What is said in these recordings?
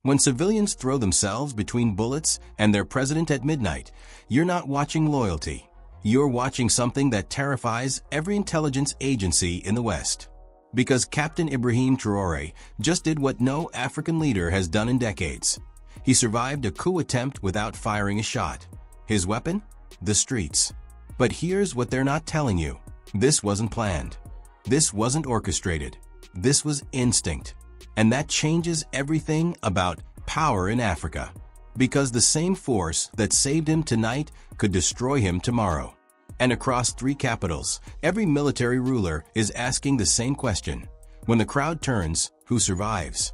When civilians throw themselves between bullets and their president at midnight, you're not watching loyalty. You're watching something that terrifies every intelligence agency in the West. Because Captain Ibrahim Traoré just did what no African leader has done in decades. He survived a coup attempt without firing a shot. His weapon? The streets. But here's what they're not telling you. This wasn't planned. This wasn't orchestrated. This was instinct. And that changes everything about power in Africa. Because the same force that saved him tonight could destroy him tomorrow. And across 3 capitals, every military ruler is asking the same question. When the crowd turns, who survives?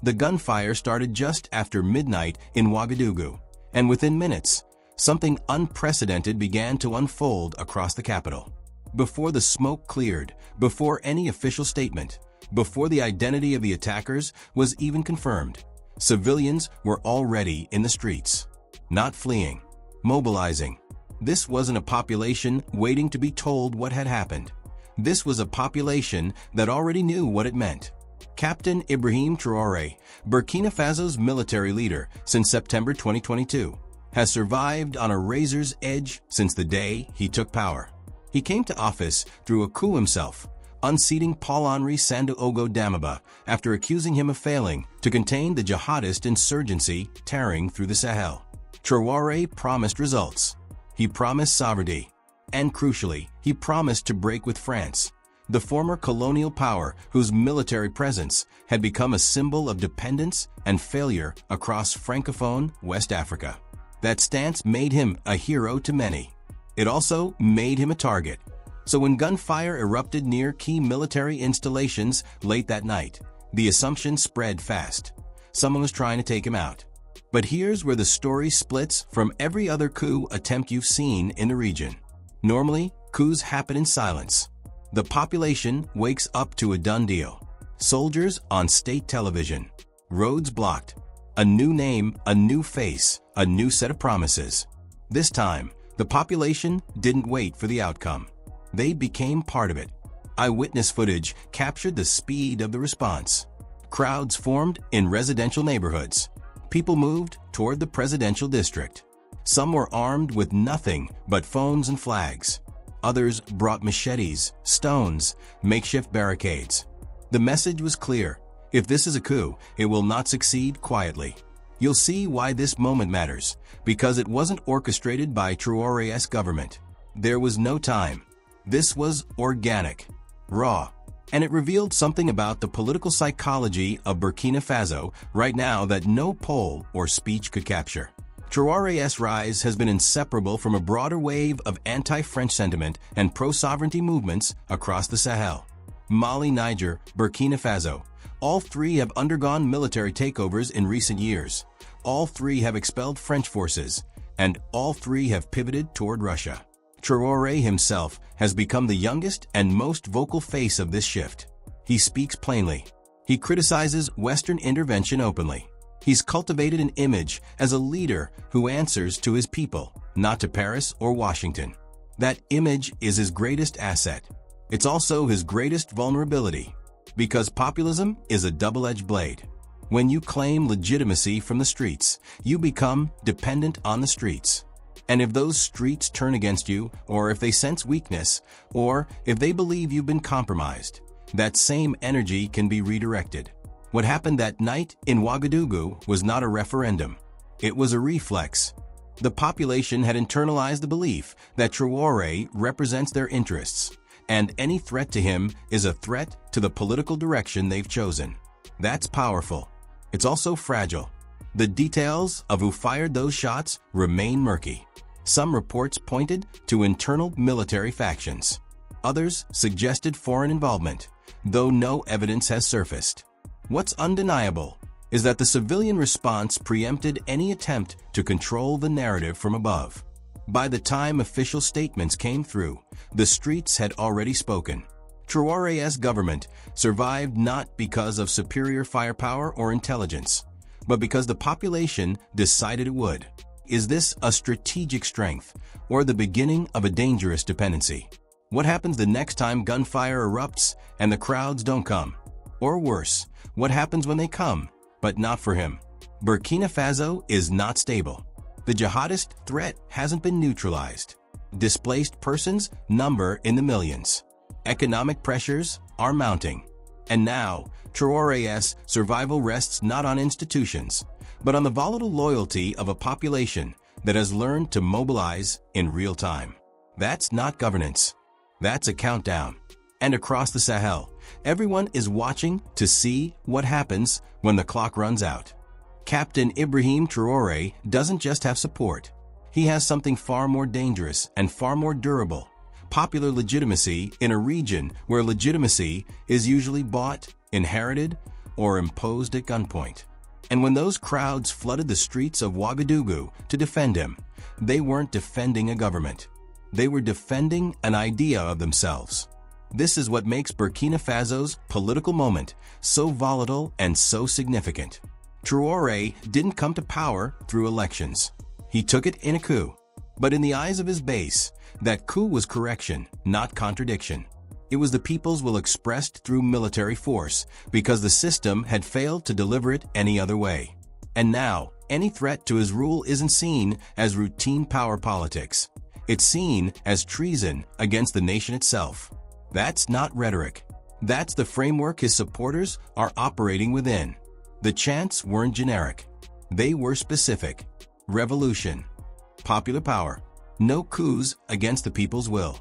The gunfire started just after midnight in Ouagadougou, and within minutes, something unprecedented began to unfold across the capital. Before the smoke cleared, before any official statement, before the identity of the attackers was even confirmed, civilians were already in the streets. Not fleeing, mobilizing. This wasn't a population waiting to be told what had happened. This was a population that already knew what it meant. Captain Ibrahim Traoré, Burkina Faso's military leader since September 2022, has survived on a razor's edge since the day he took power. He came to office through a coup himself, unseating Paul-Henri Sandaogo Damiba after accusing him of failing to contain the jihadist insurgency tearing through the Sahel. Traoré promised results. He promised sovereignty. And crucially, he promised to break with France, the former colonial power whose military presence had become a symbol of dependence and failure across Francophone West Africa. That stance made him a hero to many. It also made him a target. So when gunfire erupted near key military installations late that night, the assumption spread fast. Someone was trying to take him out. But here's where the story splits from every other coup attempt you've seen in the region. Normally, coups happen in silence. The population wakes up to a done deal. Soldiers on state television. Roads blocked. A new name, a new face, a new set of promises. This time, the population didn't wait for the outcome. They became part of it. Eyewitness footage captured the speed of the response. Crowds formed in residential neighborhoods. People moved toward the presidential district. Some were armed with nothing but phones and flags. Others brought machetes, stones, makeshift barricades. The message was clear. If this is a coup, it will not succeed quietly. You'll see why this moment matters, because it wasn't orchestrated by Traoré's government. There was no time. This was organic, raw, and it revealed something about the political psychology of Burkina Faso right now that no poll or speech could capture. Traoré's rise has been inseparable from a broader wave of anti-French sentiment and pro-sovereignty movements across the Sahel. Mali, Niger, Burkina Faso. All 3 have undergone military takeovers in recent years. All 3 have expelled French forces, and all 3 have pivoted toward Russia. Traoré himself has become the youngest and most vocal face of this shift. He speaks plainly. He criticizes Western intervention openly. He's cultivated an image as a leader who answers to his people, not to Paris or Washington. That image is his greatest asset. It's also his greatest vulnerability, because populism is a double-edged blade. When you claim legitimacy from the streets, you become dependent on the streets. And if those streets turn against you, or if they sense weakness, or if they believe you've been compromised, that same energy can be redirected. What happened that night in Ouagadougou was not a referendum. It was a reflex. The population had internalized the belief that Traoré represents their interests, and any threat to him is a threat to the political direction they've chosen. That's powerful. It's also fragile. The details of who fired those shots remain murky. Some reports pointed to internal military factions. Others suggested foreign involvement, though no evidence has surfaced. What's undeniable is that the civilian response preempted any attempt to control the narrative from above. By the time official statements came through, the streets had already spoken. Traoré's government survived not because of superior firepower or intelligence, but because the population decided it would. Is this a strategic strength or the beginning of a dangerous dependency? What happens the next time gunfire erupts and the crowds don't come? Or worse, what happens when they come, but not for him? Burkina Faso is not stable. The jihadist threat hasn't been neutralized. Displaced persons number in the millions. Economic pressures are mounting. And now, Traore's survival rests not on institutions, but on the volatile loyalty of a population that has learned to mobilize in real time. That's not governance. That's a countdown. And across the Sahel, everyone is watching to see what happens when the clock runs out. Captain Ibrahim Traoré doesn't just have support. He has something far more dangerous and far more durable: popular legitimacy in a region where legitimacy is usually bought, inherited, or imposed at gunpoint. And when those crowds flooded the streets of Ouagadougou to defend him, they weren't defending a government. They were defending an idea of themselves. This is what makes Burkina Faso's political moment so volatile and so significant. Traoré didn't come to power through elections. He took it in a coup. But in the eyes of his base, that coup was correction, not contradiction. It was the people's will expressed through military force because the system had failed to deliver it any other way. And now, any threat to his rule isn't seen as routine power politics. It's seen as treason against the nation itself. That's not rhetoric. That's the framework his supporters are operating within. The chants weren't generic. They were specific. Revolution. Popular power. No coups against the people's will.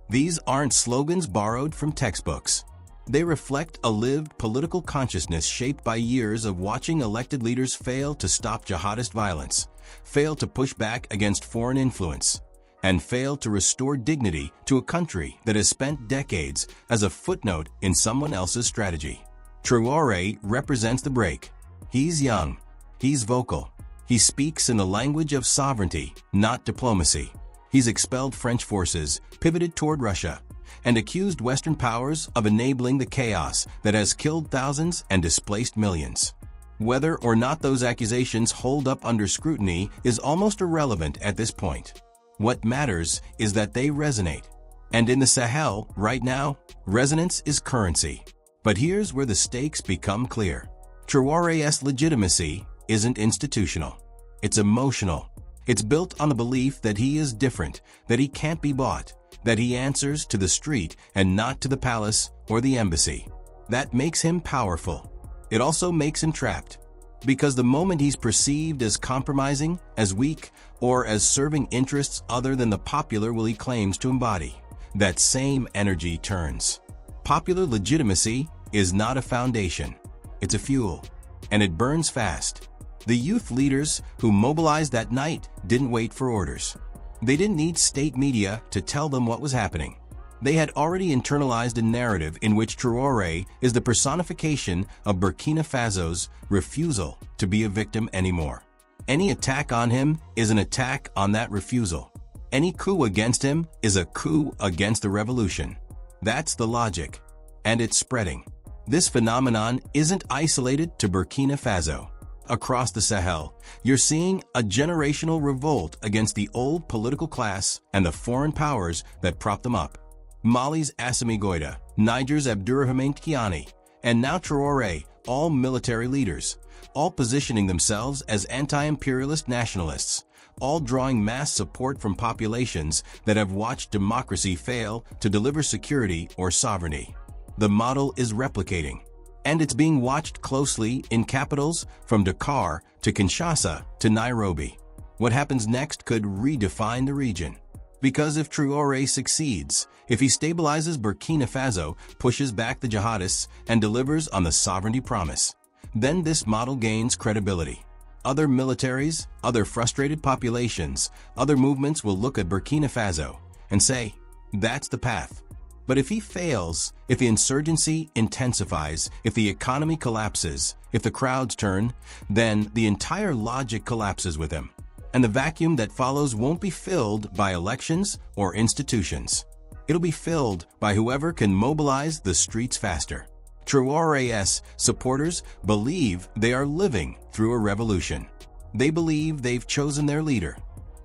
These aren't slogans borrowed from textbooks. They reflect a lived political consciousness shaped by years of watching elected leaders fail to stop jihadist violence, fail to push back against foreign influence, and fail to restore dignity to a country that has spent decades as a footnote in someone else's strategy. Traoré represents the break. He's young. He's vocal. He speaks in the language of sovereignty, not diplomacy. He's expelled French forces, pivoted toward Russia, and accused Western powers of enabling the chaos that has killed thousands and displaced millions. Whether or not those accusations hold up under scrutiny is almost irrelevant at this point. What matters is that they resonate. And in the Sahel, right now, resonance is currency. But here's where the stakes become clear. Traoré's legitimacy isn't institutional. It's emotional. It's built on the belief that he is different, that he can't be bought, that he answers to the street and not to the palace or the embassy. That makes him powerful. It also makes him trapped. Because the moment he's perceived as compromising, as weak, or as serving interests other than the popular will he claims to embody, that same energy turns. Popular legitimacy is not a foundation. It's a fuel. And it burns fast. The youth leaders who mobilized that night didn't wait for orders. They didn't need state media to tell them what was happening. They had already internalized a narrative in which Traoré is the personification of Burkina Faso's refusal to be a victim anymore. Any attack on him is an attack on that refusal. Any coup against him is a coup against the revolution. That's the logic. And it's spreading. This phenomenon isn't isolated to Burkina Faso. Across the Sahel, you're seeing a generational revolt against the old political class and the foreign powers that prop them up. Mali's Assimi Goïta, Niger's Abdourahmane Tiani, and now Traoré, all military leaders, all positioning themselves as anti-imperialist nationalists, all drawing mass support from populations that have watched democracy fail to deliver security or sovereignty. The model is replicating, and it's being watched closely in capitals from Dakar to Kinshasa to Nairobi. What happens next could redefine the region. Because if Traoré succeeds, if he stabilizes Burkina Faso, pushes back the jihadists, and delivers on the sovereignty promise, then this model gains credibility. Other militaries, other frustrated populations, other movements will look at Burkina Faso and say, that's the path. But if he fails, if the insurgency intensifies, if the economy collapses, if the crowds turn, then the entire logic collapses with him. And the vacuum that follows won't be filled by elections or institutions. It'll be filled by whoever can mobilize the streets faster. Traoré's supporters believe they are living through a revolution. They believe they've chosen their leader,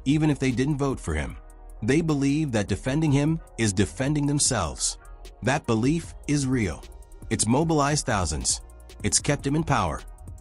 even if they didn't vote for him. They believe that defending him is defending themselves. That belief is real. It's mobilized thousands. It's kept him in power.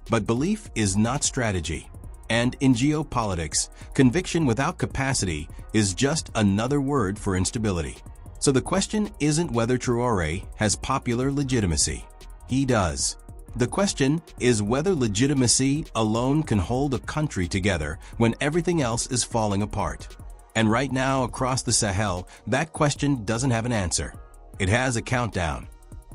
But belief is not strategy. And in geopolitics, conviction without capacity is just another word for instability. So the question isn't whether Traore has popular legitimacy. He does. The question is whether legitimacy alone can hold a country together when everything else is falling apart. And right now, across the Sahel, that question doesn't have an answer. It has a countdown.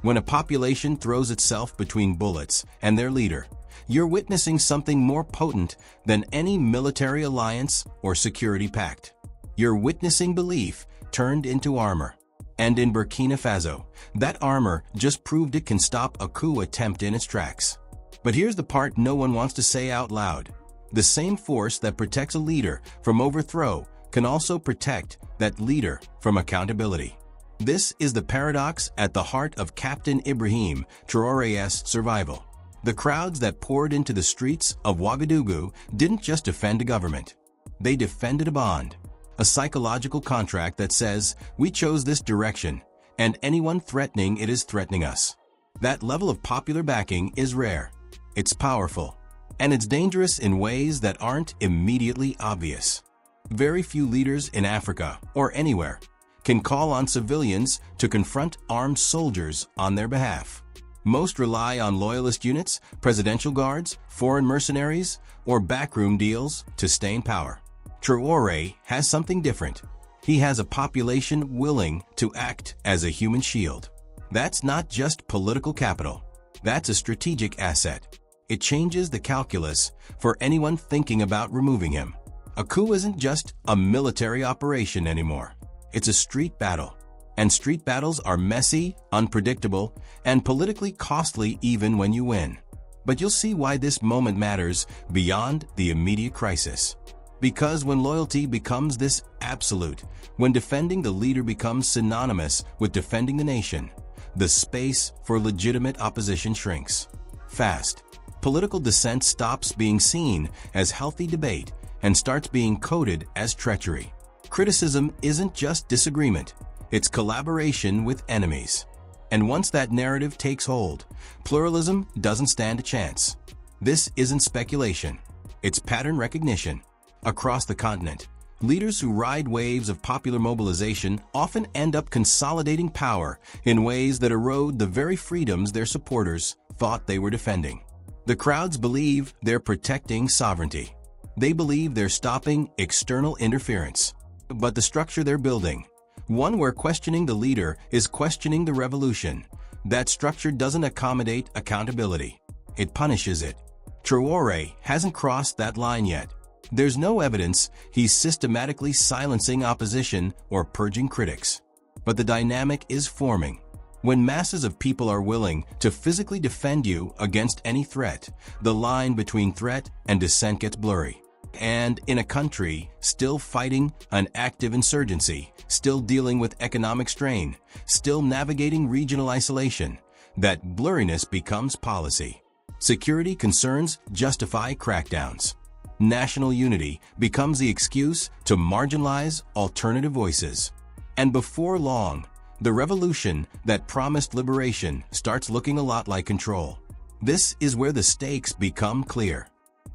When a population throws itself between bullets and their leader, you're witnessing something more potent than any military alliance or security pact. You're witnessing belief turned into armor. And in Burkina Faso, that armor just proved it can stop a coup attempt in its tracks. But here's the part no one wants to say out loud. The same force that protects a leader from overthrow can also protect that leader from accountability. This is the paradox at the heart of Captain Ibrahim Traoré's survival. The crowds that poured into the streets of Ouagadougou didn't just defend a government. They defended a bond, a psychological contract that says, we chose this direction, and anyone threatening it is threatening us. That level of popular backing is rare. It's powerful, and it's dangerous in ways that aren't immediately obvious. Very few leaders in Africa, or anywhere, can call on civilians to confront armed soldiers on their behalf. Most rely on loyalist units, presidential guards, foreign mercenaries, or backroom deals to stay in power. Traore has something different. He has a population willing to act as a human shield. That's not just political capital. That's a strategic asset. It changes the calculus for anyone thinking about removing him. A coup isn't just a military operation anymore. It's a street battle. And street battles are messy, unpredictable, and politically costly even when you win. But you'll see why this moment matters beyond the immediate crisis. Because when loyalty becomes this absolute, when defending the leader becomes synonymous with defending the nation, the space for legitimate opposition shrinks. Fast. Political dissent stops being seen as healthy debate and starts being coded as treachery. Criticism isn't just disagreement. It's collaboration with enemies. And once that narrative takes hold, pluralism doesn't stand a chance. This isn't speculation. It's pattern recognition. Across the continent, leaders who ride waves of popular mobilization often end up consolidating power in ways that erode the very freedoms their supporters thought they were defending. The crowds believe they're protecting sovereignty. They believe they're stopping external interference. But the structure they're building, one where questioning the leader is questioning the revolution, that structure doesn't accommodate accountability. It punishes it. Traore hasn't crossed that line yet. There's no evidence he's systematically silencing opposition or purging critics. But the dynamic is forming. When masses of people are willing to physically defend you against any threat, the line between threat and dissent gets blurry. And in a country still fighting an active insurgency, still dealing with economic strain, still navigating regional isolation, that blurriness becomes policy. Security concerns justify crackdowns. National unity becomes the excuse to marginalize alternative voices. And before long, the revolution that promised liberation starts looking a lot like control. This is where the stakes become clear.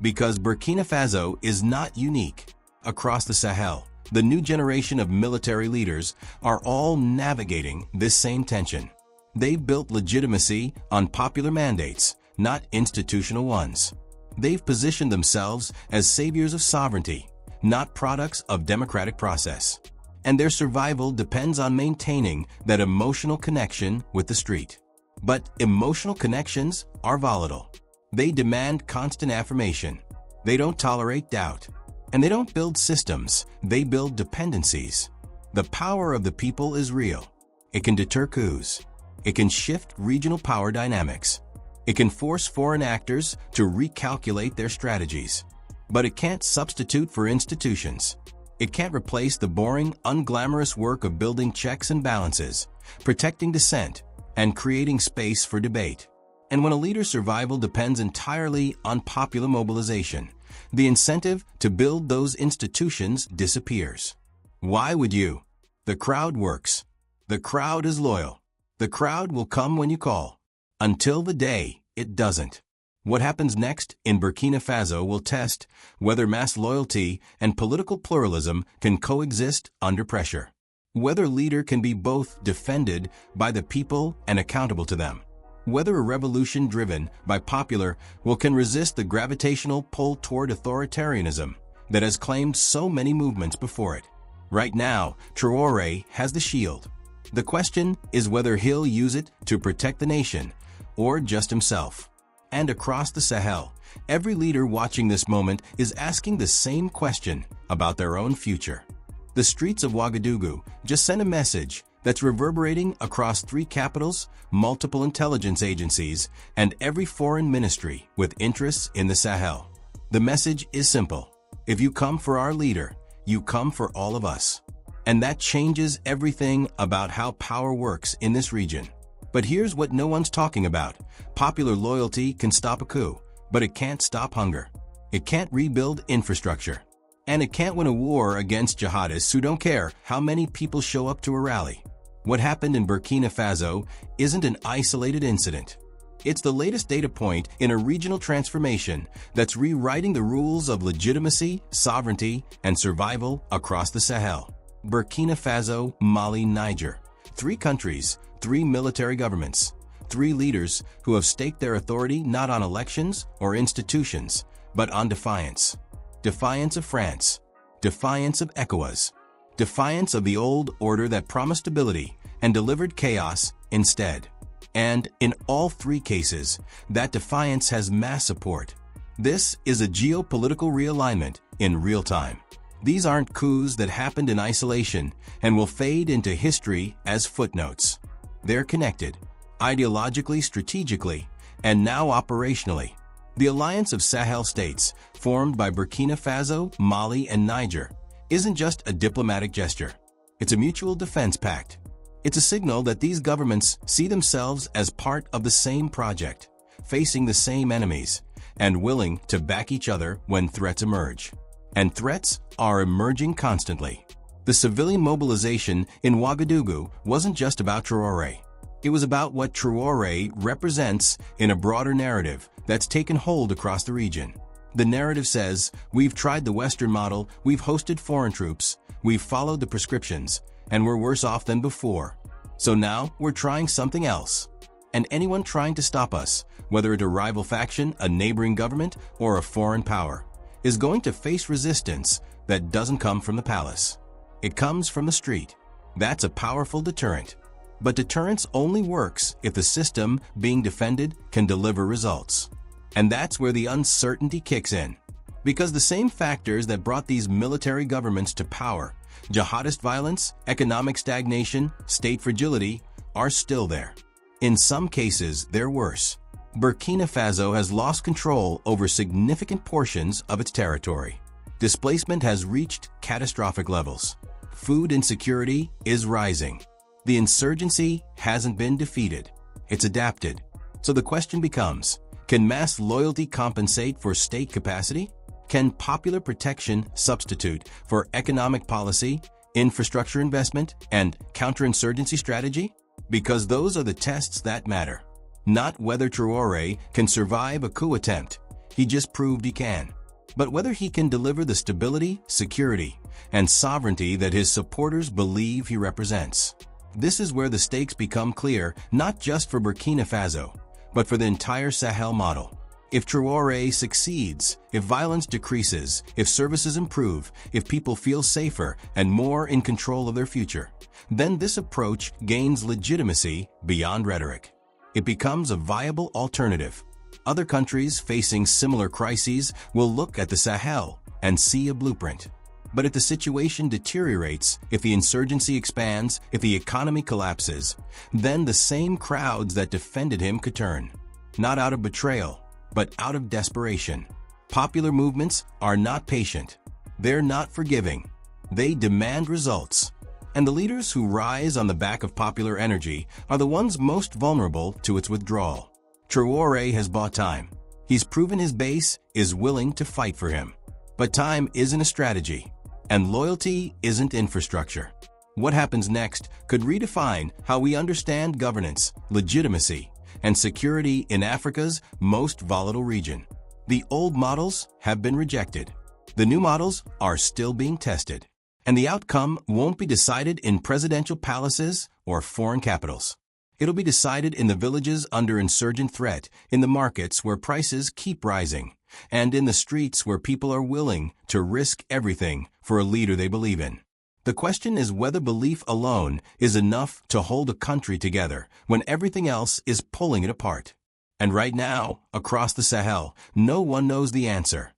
Because Burkina Faso is not unique. Across the Sahel, the new generation of military leaders are all navigating this same tension. They've built legitimacy on popular mandates, not institutional ones. They've positioned themselves as saviors of sovereignty, not products of democratic process. And their survival depends on maintaining that emotional connection with the street. But emotional connections are volatile. They demand constant affirmation. They don't tolerate doubt. And they don't build systems, they build dependencies. The power of the people is real. It can deter coups. It can shift regional power dynamics. It can force foreign actors to recalculate their strategies. But it can't substitute for institutions. It can't replace the boring, unglamorous work of building checks and balances, protecting dissent, and creating space for debate. And when a leader's survival depends entirely on popular mobilization, the incentive to build those institutions disappears. Why would you? The crowd works. The crowd is loyal. The crowd will come when you call. Until the day it doesn't. What happens next in Burkina Faso will test whether mass loyalty and political pluralism can coexist under pressure. Whether a leader can be both defended by the people and accountable to them. Whether a revolution driven by popular will can resist the gravitational pull toward authoritarianism that has claimed so many movements before it. Right now, Traore has the shield. The question is whether he'll use it to protect the nation or just himself. And across the Sahel, every leader watching this moment is asking the same question about their own future. The streets of Ouagadougou just sent a message that's reverberating across 3 capitals, multiple intelligence agencies, and every foreign ministry with interests in the Sahel. The message is simple. If you come for our leader, you come for all of us. And that changes everything about how power works in this region. But here's what no one's talking about. Popular loyalty can stop a coup, but it can't stop hunger. It can't rebuild infrastructure. And it can't win a war against jihadists who don't care how many people show up to a rally. What happened in Burkina Faso isn't an isolated incident. It's the latest data point in a regional transformation that's rewriting the rules of legitimacy, sovereignty, and survival across the Sahel. Burkina Faso, Mali, Niger. 3 countries, 3 military governments, 3 leaders who have staked their authority not on elections or institutions, but on defiance. Defiance of France, defiance of ECOWAS, defiance of the old order that promised stability and delivered chaos instead. And in all 3 cases, that defiance has mass support. This is a geopolitical realignment in real time. These aren't coups that happened in isolation and will fade into history as footnotes. They're connected, ideologically, strategically, and now operationally. The alliance of Sahel states, formed by Burkina Faso, Mali, and Niger, isn't just a diplomatic gesture. It's a mutual defense pact. It's a signal that these governments see themselves as part of the same project, facing the same enemies, and willing to back each other when threats emerge. And threats are emerging constantly. The civilian mobilization in Ouagadougou wasn't just about Traore. It was about what Traore represents in a broader narrative that's taken hold across the region. The narrative says, we've tried the Western model, we've hosted foreign troops, we've followed the prescriptions, and we're worse off than before. So now we're trying something else. And anyone trying to stop us, whether it a rival faction, a neighboring government, or a foreign power, is going to face resistance that doesn't come from the palace. It comes from the street. That's a powerful deterrent. But deterrence only works if the system being defended can deliver results. And that's where the uncertainty kicks in. Because the same factors that brought these military governments to power, jihadist violence, economic stagnation, state fragility, are still there. In some cases, they're worse. Burkina Faso has lost control over significant portions of its territory. Displacement has reached catastrophic levels. Food insecurity is rising. The insurgency hasn't been defeated. It's adapted. So the question becomes, can mass loyalty compensate for state capacity? Can popular protection substitute for economic policy, infrastructure investment, and counterinsurgency strategy? Because those are the tests that matter. Not whether Traore can survive a coup attempt. He just proved he can. But whether he can deliver the stability, security, and sovereignty that his supporters believe he represents. This is where the stakes become clear, not just for Burkina Faso, but for the entire Sahel model. If Traore succeeds, if violence decreases, if services improve, if people feel safer and more in control of their future, then this approach gains legitimacy beyond rhetoric. It becomes a viable alternative. Other countries facing similar crises will look at the Sahel and see a blueprint. But if the situation deteriorates, if the insurgency expands, if the economy collapses, then the same crowds that defended him could turn. Not out of betrayal, but out of desperation. Popular movements are not patient. They're not forgiving. They demand results. And the leaders who rise on the back of popular energy are the ones most vulnerable to its withdrawal. Traore has bought time. He's proven his base is willing to fight for him. But time isn't a strategy, and loyalty isn't infrastructure. What happens next could redefine how we understand governance, legitimacy, and security in Africa's most volatile region. The old models have been rejected. The new models are still being tested. And the outcome won't be decided in presidential palaces or foreign capitals. It'll be decided in the villages under insurgent threat, in the markets where prices keep rising, and in the streets where people are willing to risk everything for a leader they believe in. The question is whether belief alone is enough to hold a country together when everything else is pulling it apart. And right now, across the Sahel, no one knows the answer.